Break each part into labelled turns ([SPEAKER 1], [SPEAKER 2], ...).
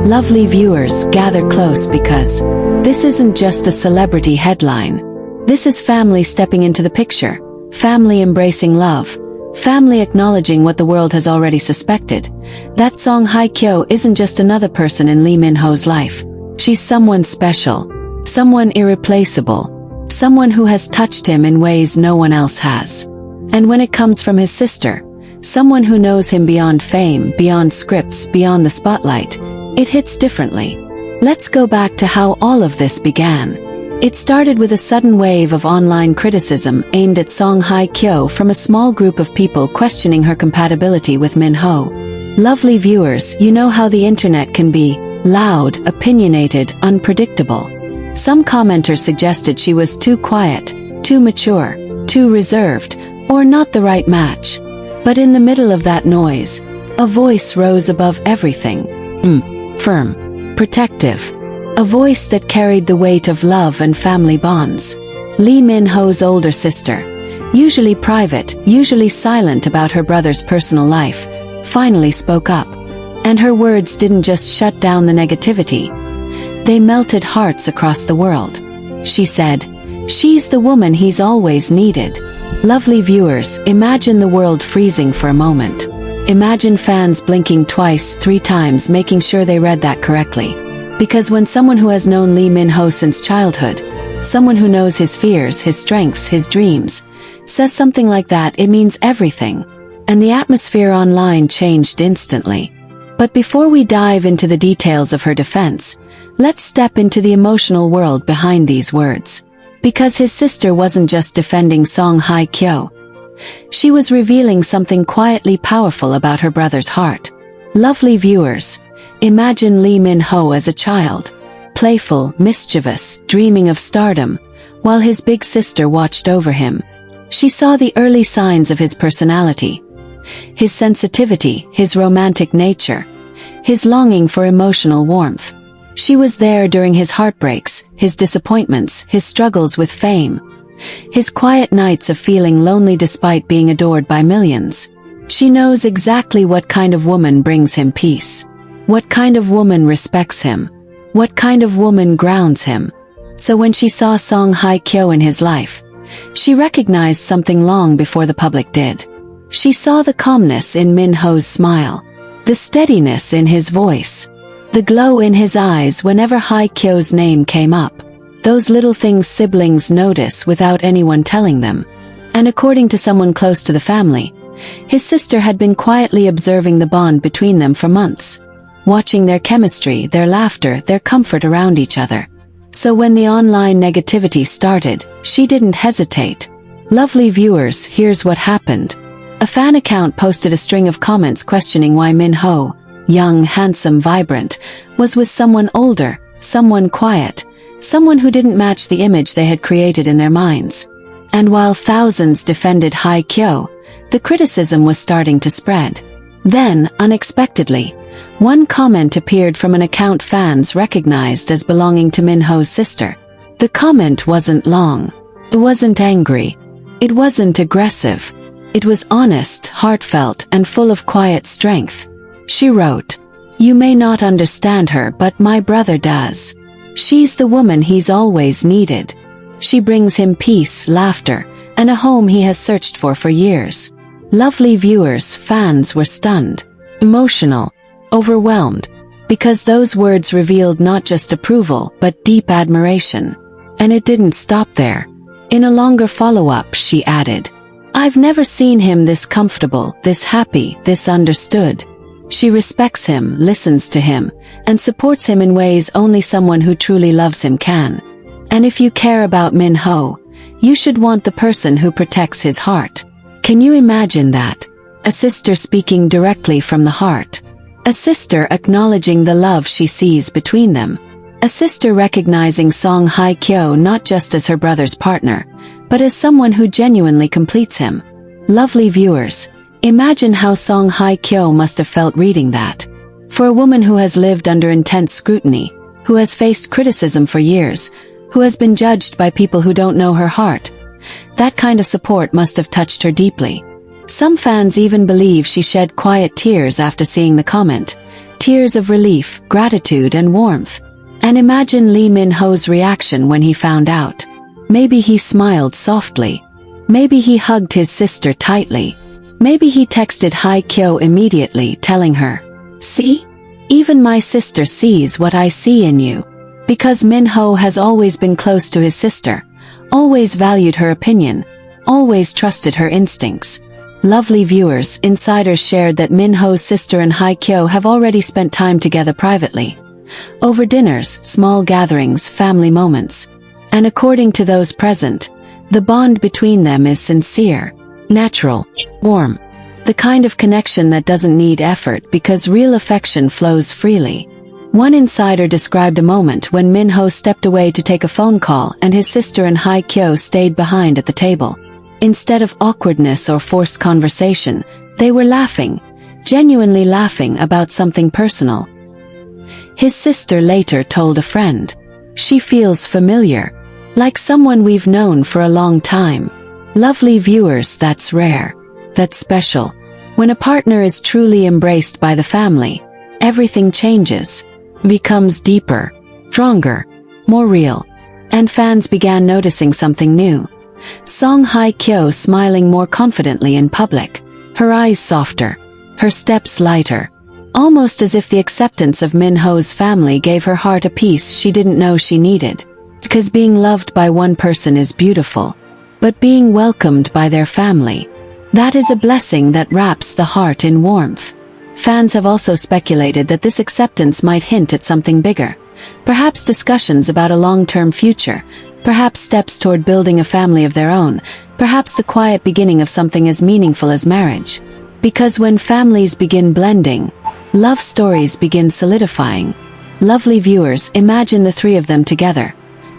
[SPEAKER 1] Lovely viewers, gather close because this isn't just a celebrity headline. This is family stepping into the picture, family embracing love, family acknowledging what the world has already suspected. That song Hye Kyo isn't just another person in Lee Minho's life. She's someone special, someone irreplaceable, someone who has touched him in ways no one else has. And when it comes from his sister, someone who knows him beyond fame, beyond scripts, beyond the spotlight, it hits differently. Let's go back to how all of this began. It started with a sudden wave of online criticism aimed at Song Hye Kyo from a small group of people questioning her compatibility with Minho. Lovely viewers, you know how the internet can be loud, opinionated, unpredictable. Some commenters suggested she was too quiet, too mature, too reserved, or not the right match. But in the middle of that noise, a voice rose above everything. Firm, protective. A voice that carried the weight of love and family bonds. Lee Minho's older sister, usually private, usually silent about her brother's personal life, finally spoke up. And her words didn't just shut down the negativity. They melted hearts across the world. She said, "She's the woman he's always needed." Lovely viewers, imagine the world freezing for a moment. Imagine fans blinking twice, 3 times, making sure they read that correctly. Because when someone who has known Lee Minho since childhood, someone who knows his fears, his strengths, his dreams, says something like that, it means everything. And the atmosphere online changed instantly. But before we dive into the details of her defense, let's step into the emotional world behind these words. Because his sister wasn't just defending Song Hye Kyo. She was revealing something quietly powerful about her brother's heart. Lovely viewers, imagine Lee Minho as a child, playful, mischievous, dreaming of stardom, while his big sister watched over him. She saw the early signs of his personality, his sensitivity, his romantic nature, his longing for emotional warmth. She was there during his heartbreaks, his disappointments, his struggles with fame, his quiet nights of feeling lonely despite being adored by millions. She knows exactly what kind of woman brings him peace. What kind of woman respects him? What kind of woman grounds him? So when she saw Song Hye Kyo in his life, she recognized something long before the public did. She saw the calmness in Minho's smile, the steadiness in his voice, the glow in his eyes whenever Hye Kyo's name came up. Those little things siblings notice without anyone telling them. And according to someone close to the family, his sister had been quietly observing the bond between them for months, watching their chemistry, their laughter, their comfort around each other. So when the online negativity started, she didn't hesitate. Lovely viewers, here's what happened. A fan account posted a string of comments questioning why Minho, young, handsome, vibrant, was with someone older, someone quiet, someone who didn't match the image they had created in their minds. And while thousands defended Hye Kyo, the criticism was starting to spread. Then, unexpectedly, one comment appeared from an account fans recognized as belonging to Minho's sister. The comment wasn't long. It wasn't angry. It wasn't aggressive. It was honest, heartfelt, and full of quiet strength. She wrote, "You may not understand her, but my brother does. She's the woman he's always needed. She brings him peace, laughter, and a home he has searched for years." Lovely viewers, fans were stunned, emotional, overwhelmed, because those words revealed not just approval, but deep admiration. And it didn't stop there. In a longer follow-up, she added, "I've never seen him this comfortable, this happy, this understood. She respects him, listens to him, and supports him in ways only someone who truly loves him can. And if you care about Minho, you should want the person who protects his heart." Can you imagine that? A sister speaking directly from the heart. A sister acknowledging the love she sees between them. A sister recognizing Song Hye Kyo not just as her brother's partner, but as someone who genuinely completes him. Lovely viewers, imagine how Song Hye Kyo must have felt reading that. For a woman who has lived under intense scrutiny, who has faced criticism for years, who has been judged by people who don't know her heart, that kind of support must have touched her deeply. Some fans even believe she shed quiet tears after seeing the comment, tears of relief, gratitude and warmth. And imagine Lee Min-ho's reaction when he found out. Maybe he smiled softly. Maybe he hugged his sister tightly. Maybe he texted Hye Kyo immediately, telling her, "See? Even my sister sees what I see in you." Because Minho has always been close to his sister, always valued her opinion, always trusted her instincts. Lovely viewers, insiders shared that Minho's sister and Hye Kyo have already spent time together privately. Over dinners, small gatherings, family moments. And according to those present, the bond between them is sincere, natural, warm. The kind of connection that doesn't need effort because real affection flows freely. One insider described a moment when Minho stepped away to take a phone call and his sister and Hye Kyo stayed behind at the table. Instead of awkwardness or forced conversation, they were laughing, genuinely laughing about something personal. His sister later told a friend, "She feels familiar, like someone we've known for a long time." Lovely viewers, that's rare. That's special. When a partner is truly embraced by the family, everything changes, becomes deeper, stronger, more real. And fans began noticing something new. Song Hye Kyo smiling more confidently in public, her eyes softer, her steps lighter, almost as if the acceptance of Minho's family gave her heart a peace she didn't know she needed. Because being loved by one person is beautiful, but being welcomed by their family, that is a blessing that wraps the heart in warmth. Fans have also speculated that this acceptance might hint at something bigger, perhaps discussions about a long-term future, perhaps steps toward building a family of their own, perhaps the quiet beginning of something as meaningful as marriage. Because when families begin blending, love stories begin solidifying. Lovely viewers, imagine the three of them together.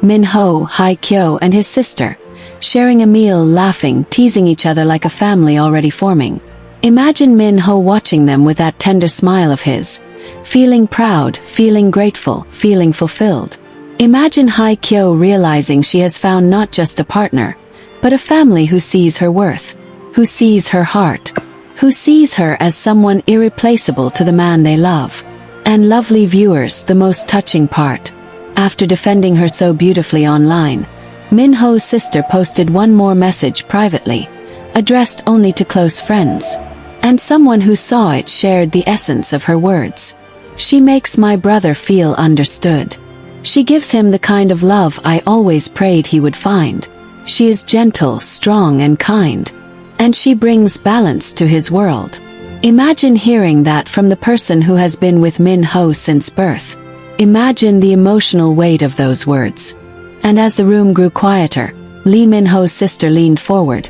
[SPEAKER 1] Minho, Hye Kyo and his sister, sharing a meal, laughing, teasing each other like a family already forming. Imagine Minho watching them with that tender smile of his, feeling proud, feeling grateful, feeling fulfilled. Imagine Hye Kyo realizing she has found not just a partner, but a family who sees her worth, who sees her heart, who sees her as someone irreplaceable to the man they love. And lovely viewers, the most touching part. After defending her so beautifully online, Minho's sister posted one more message privately, addressed only to close friends. And someone who saw it shared the essence of her words. "She makes my brother feel understood. She gives him the kind of love I always prayed he would find. She is gentle, strong and kind. And she brings balance to his world." Imagine hearing that from the person who has been with Minho since birth. Imagine the emotional weight of those words. And as the room grew quieter, Lee Minho's sister leaned forward,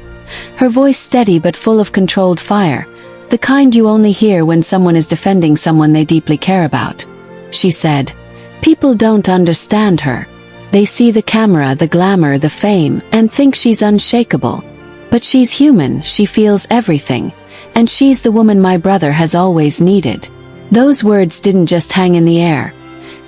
[SPEAKER 1] her voice steady but full of controlled fire, the kind you only hear when someone is defending someone they deeply care about. She said, "People don't understand her. They see the camera, the glamour, the fame, and think she's unshakable. But she's human, she feels everything, and she's the woman my brother has always needed." Those words didn't just hang in the air.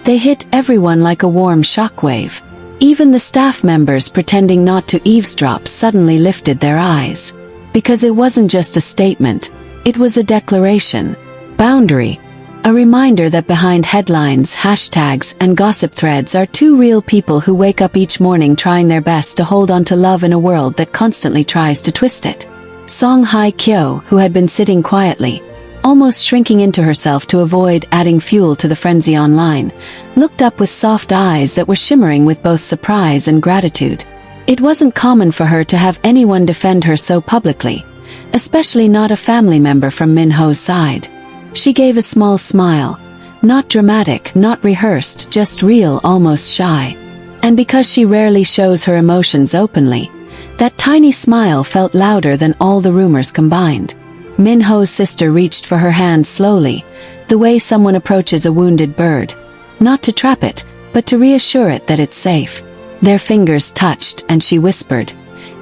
[SPEAKER 1] They hit everyone like a warm shockwave. Even the staff members pretending not to eavesdrop suddenly lifted their eyes. Because it wasn't just a statement, it was a declaration. Boundary. A reminder that behind headlines, hashtags, and gossip threads are two real people who wake up each morning trying their best to hold on to love in a world that constantly tries to twist it. Song Hye Kyo, who had been sitting quietly, almost shrinking into herself to avoid adding fuel to the frenzy online, looked up with soft eyes that were shimmering with both surprise and gratitude. It wasn't common for her to have anyone defend her so publicly, especially not a family member from Minho's side. She gave a small smile, not dramatic, not rehearsed, just real, almost shy. And because she rarely shows her emotions openly, that tiny smile felt louder than all the rumors combined. Minho's sister reached for her hand slowly, the way someone approaches a wounded bird. Not to trap it, but to reassure it that it's safe. Their fingers touched and she whispered,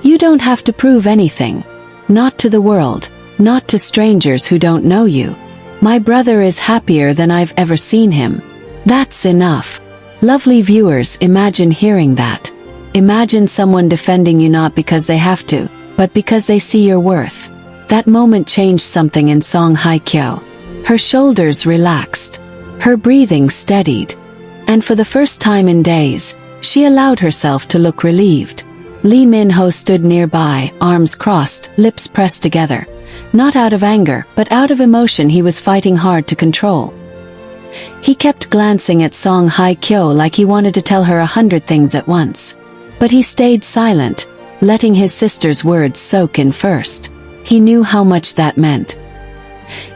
[SPEAKER 1] "You don't have to prove anything. Not to the world, not to strangers who don't know you. My brother is happier than I've ever seen him. That's enough." Lovely viewers, imagine hearing that. Imagine someone defending you not because they have to, but because they see your worth. That moment changed something in Song Hye Kyo. Her shoulders relaxed. Her breathing steadied. And for the first time in days, she allowed herself to look relieved. Minho stood nearby, arms crossed, lips pressed together. Not out of anger, but out of emotion he was fighting hard to control. He kept glancing at Hye Kyo like he wanted to tell her 100 things at once. But he stayed silent, letting his sister's words soak in first. He knew how much that meant.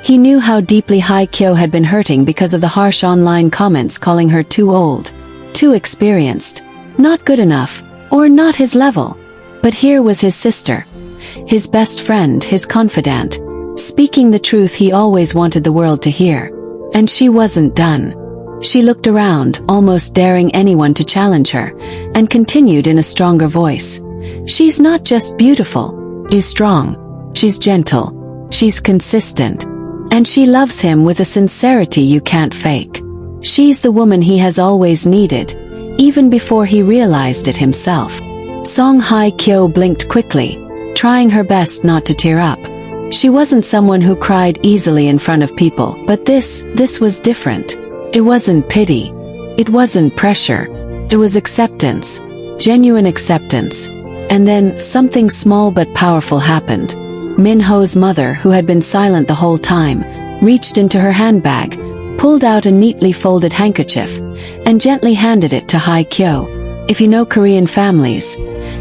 [SPEAKER 1] He knew how deeply Hye Kyo had been hurting because of the harsh online comments calling her too old, too experienced, not good enough, or not his level. But here was his sister, his best friend, his confidant, speaking the truth he always wanted the world to hear. And she wasn't done. She looked around, almost daring anyone to challenge her, and continued in a stronger voice. She's not just beautiful. She's strong. She's gentle. She's consistent. And she loves him with a sincerity you can't fake. She's the woman he has always needed, even before he realized it himself. Hye Kyo blinked quickly, trying her best not to tear up. She wasn't someone who cried easily in front of people, but this was different. It wasn't pity. It wasn't pressure. It was acceptance. Genuine acceptance. And then, something small but powerful happened. Minho's mother, who had been silent the whole time, reached into her handbag, pulled out a neatly folded handkerchief, and gently handed it to Hye Kyo. If you know Korean families,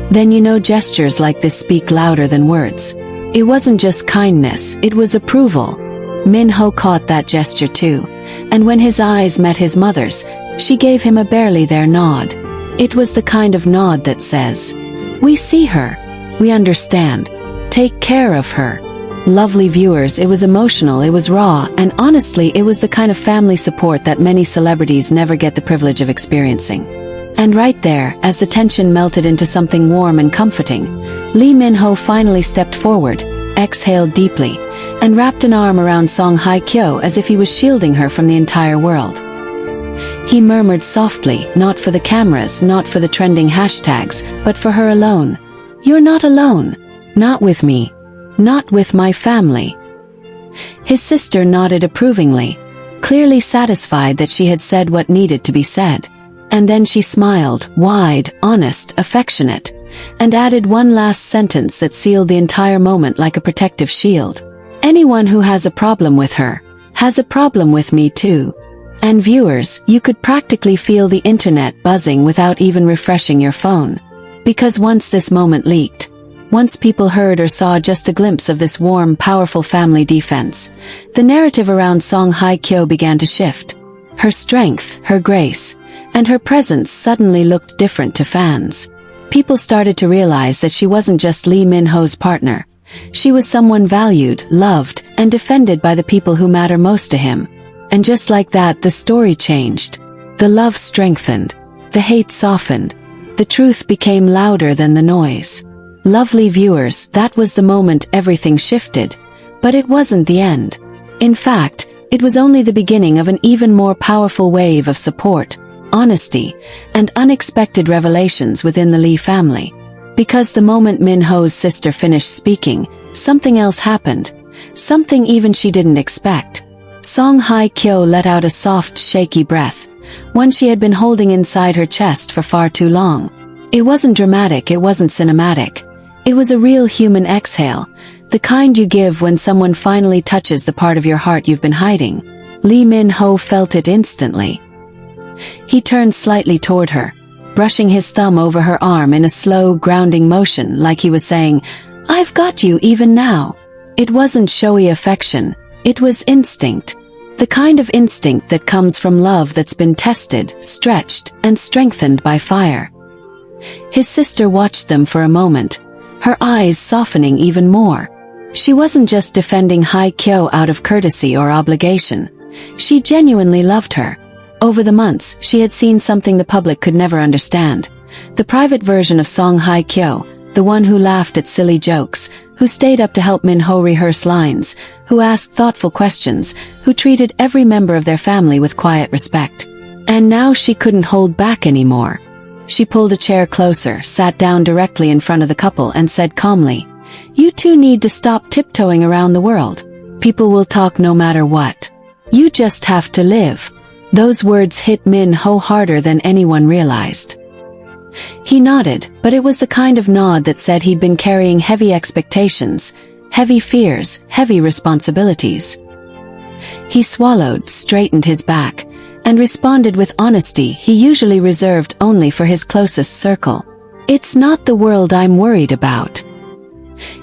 [SPEAKER 1] then you know gestures like this speak louder than words. It wasn't just kindness, it was approval. Minho caught that gesture too, and when his eyes met his mother's, she gave him a barely there nod. It was the kind of nod that says, "We see her. We understand. Take care of her." Lovely viewers, it was emotional, it was raw, and honestly, it was the kind of family support that many celebrities never get the privilege of experiencing. And right there, as the tension melted into something warm and comforting, Minho finally stepped forward, exhaled deeply, and wrapped an arm around Hye Kyo as if he was shielding her from the entire world. He murmured softly, not for the cameras, not for the trending hashtags, but for her alone. "You're not alone. Not with me. Not with my family." His sister nodded approvingly, clearly satisfied that she had said what needed to be said. And then she smiled, wide, honest, affectionate, and added one last sentence that sealed the entire moment like a protective shield. "Anyone who has a problem with her, has a problem with me too." And viewers, you could practically feel the internet buzzing without even refreshing your phone. Because once this moment leaked, once people heard or saw just a glimpse of this warm, powerful family defense, the narrative around Hye Kyo began to shift. Her strength, her grace, and her presence suddenly looked different to fans. People started to realize that she wasn't just Minho's partner. She was someone valued, loved, and defended by the people who matter most to him. And just like that, the story changed. The love strengthened. The hate softened. The truth became louder than the noise. Lovely viewers, that was the moment everything shifted. But it wasn't the end. In fact, it was only the beginning of an even more powerful wave of support, honesty, and unexpected revelations within the Lee family. Because the moment Minho's sister finished speaking, something else happened. Something even she didn't expect. Hye Kyo let out a soft, shaky breath, one she had been holding inside her chest for far too long. It wasn't dramatic, it wasn't cinematic. It was a real human exhale, the kind you give when someone finally touches the part of your heart you've been hiding. Minho felt it instantly. He turned slightly toward her, brushing his thumb over her arm in a slow, grounding motion like he was saying, "I've got you even now." It wasn't showy affection, it was instinct. The kind of instinct that comes from love that's been tested, stretched, and strengthened by fire. His sister watched them for a moment, her eyes softening even more. She wasn't just defending Hye Kyo out of courtesy or obligation. She genuinely loved her. Over the months, she had seen something the public could never understand. The private version of Hye Kyo, the one who laughed at silly jokes, who stayed up to help Minho rehearse lines, who asked thoughtful questions, who treated every member of their family with quiet respect. And now she couldn't hold back anymore. She pulled a chair closer, sat down directly in front of the couple and said calmly, "You two need to stop tiptoeing around the world. People will talk no matter what. You just have to live." Those words hit Minho harder than anyone realized. He nodded, but it was the kind of nod that said he'd been carrying heavy expectations, heavy fears, heavy responsibilities. He swallowed, straightened his back, and responded with honesty he usually reserved only for his closest circle. "It's not the world I'm worried about."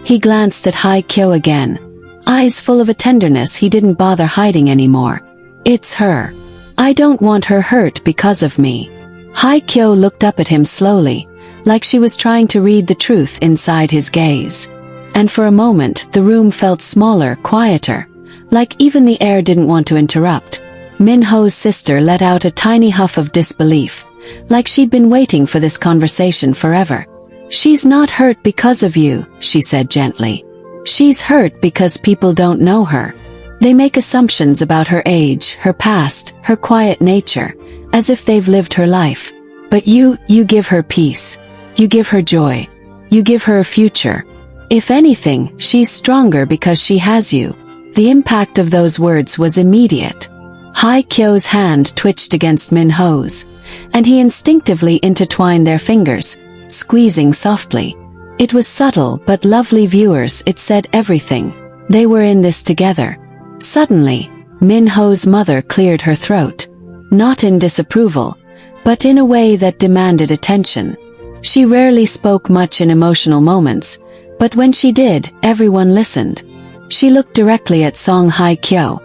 [SPEAKER 1] He glanced at Hye Kyo again, eyes full of a tenderness he didn't bother hiding anymore. "It's her. I don't want her hurt because of me." Hye Kyo looked up at him slowly, like she was trying to read the truth inside his gaze. And for a moment the room felt smaller, quieter, like even the air didn't want to interrupt. Minho's sister let out a tiny huff of disbelief, like she'd been waiting for this conversation forever. "She's not hurt because of you," she said gently. "She's hurt because people don't know her. They make assumptions about her age, her past, her quiet nature, as if they've lived her life. But you give her peace. You give her joy. You give her a future. If anything, she's stronger because she has you." The impact of those words was immediate. Hye Kyo's hand twitched against Minho's, and he instinctively intertwined their fingers, squeezing softly. It was subtle, but lovely viewers, it said everything. They were in this together. Suddenly, Minho's mother cleared her throat. Not in disapproval, but in a way that demanded attention. She rarely spoke much in emotional moments, but when she did, everyone listened. She looked directly at Song Hye Kyo,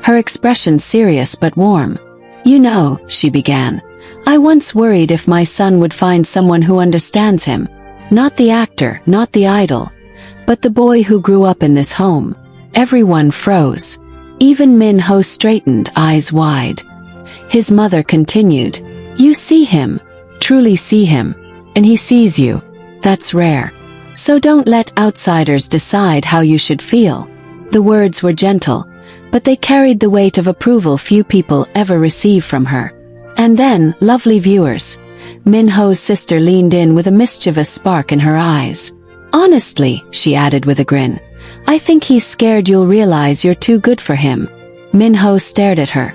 [SPEAKER 1] her expression serious but warm. "You know," she began, "I once worried if my son would find someone who understands him. Not the actor, not the idol, but the boy who grew up in this home." Everyone froze. Even Minho straightened, eyes wide. His mother continued, "You see him, truly see him, and he sees you. That's rare. So don't let outsiders decide how you should feel." The words were gentle, but they carried the weight of approval few people ever receive from her. And then, lovely viewers, Minho's sister leaned in with a mischievous spark in her eyes. "Honestly," she added with a grin, "I think he's scared you'll realize you're too good for him." Minho stared at her,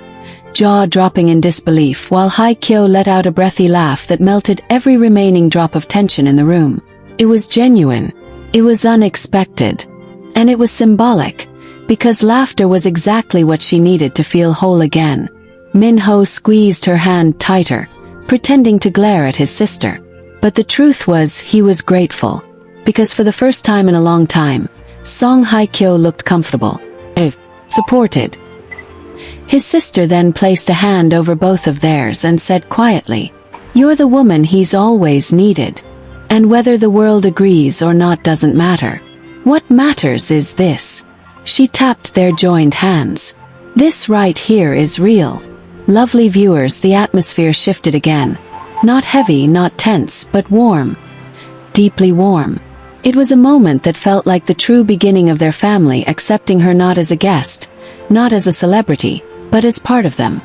[SPEAKER 1] jaw dropping in disbelief, while Hye Kyo let out a breathy laugh that melted every remaining drop of tension in the room. It was genuine. It was unexpected. And it was symbolic, because laughter was exactly what she needed to feel whole again. Minho squeezed her hand tighter, pretending to glare at his sister. But the truth was, he was grateful. Because for the first time in a long time, Song Hye Kyo looked comfortable, supported. His sister then placed a hand over both of theirs and said quietly, "You're the woman he's always needed. And whether the world agrees or not doesn't matter. What matters is this." She tapped their joined hands. "This right here is real." Lovely viewers, the atmosphere shifted again. Not heavy, not tense, but warm. Deeply warm. It was a moment that felt like the true beginning of their family, accepting her not as a guest, not as a celebrity, but as part of them.